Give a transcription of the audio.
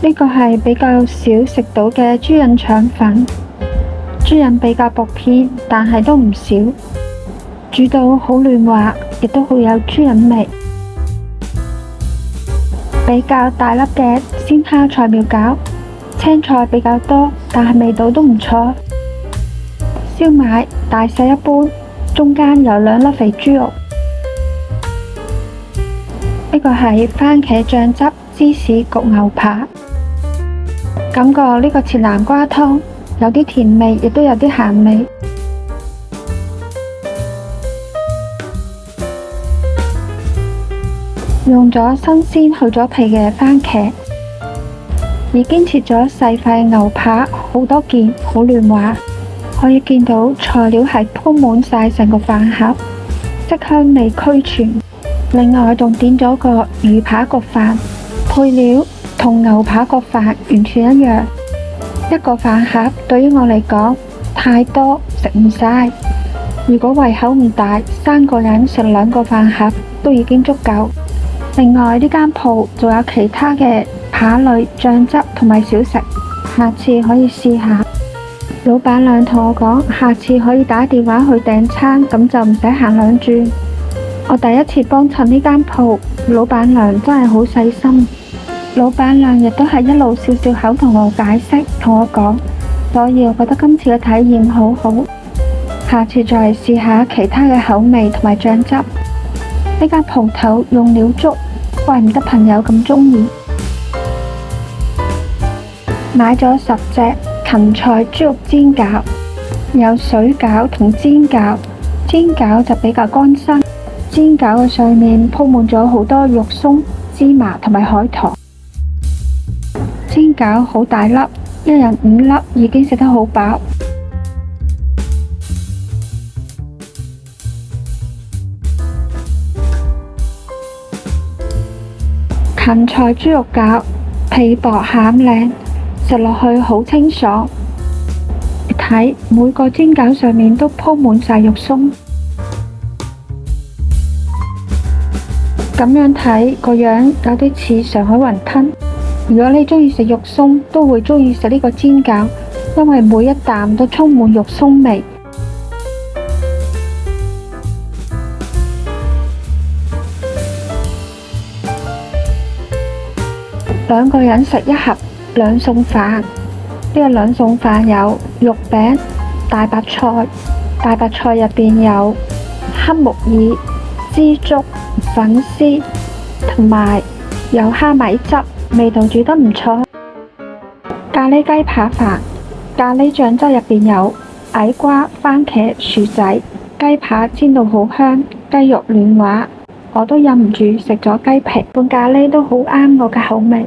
呢個係比較少食到嘅豬膶腸粉，豬膶比較薄片，但係都唔少，煮到好嫩滑，亦都好有豬膶味。比較大粒嘅鮮蝦菜苗餃，青菜比較多，但係味道都唔錯。燒賣大細一般，中間有2粒肥豬肉。呢個係番茄醬汁芝士焗牛扒，感覺呢個似南瓜湯，有啲甜味，亦都有啲鹹味。用咗新鮮去咗皮嘅番茄，已經切咗細塊牛扒，好多件，好嫩滑。可以見到材料係鋪滿晒成個飯盒，色香味俱全。另外仲點咗個魚扒焗飯，配料同牛扒焗飯完全一樣。一個飯盒對於我嚟講太多，食唔晒。如果胃口唔大，3個人食2個飯盒都已經足夠。另外呢間鋪仲有其他嘅扒類、醬汁同埋小食，下次可以試下。老闆娘同我講，下次可以打電話去訂餐，咁就唔使行2轉。我第一次幫襯呢間鋪，老闆娘真係好細心。老闆娘亦都係一路笑笑口同我解釋，同我講，所以我覺得今次嘅體驗好好。下次再嚟試下其他嘅口味同埋醬汁。呢間鋪頭用料足，怪唔得朋友咁鍾意。買咗10隻芹菜豬肉煎餃，有水餃同煎餃。煎餃就比較乾身，煎餃嘅上面鋪滿咗好多肉鬆、芝麻同埋海棠。煎餃好大粒，一人5粒已經食得好飽。芹菜豬肉餃皮薄餡靚，食落去好清爽。你睇每個煎餃上面都鋪滿晒肉鬆，咁樣睇個樣有啲似上海雲吞。如果你鍾意食肉鬆，都會鍾意食呢個煎餃，因為每一啖都充滿肉鬆味。2個人食一盒2餸飯，呢個2餸飯有肉餅、大白菜，大白菜入邊有黑木耳、枝竹、粉絲同埋有蝦米汁，味道煮得唔錯。咖喱雞扒飯，咖喱醬汁入邊有矮瓜、番茄、薯仔，雞扒煎到好香，雞肉嫩滑，我都忍唔住食咗雞皮。碗咖喱都好啱我嘅口味。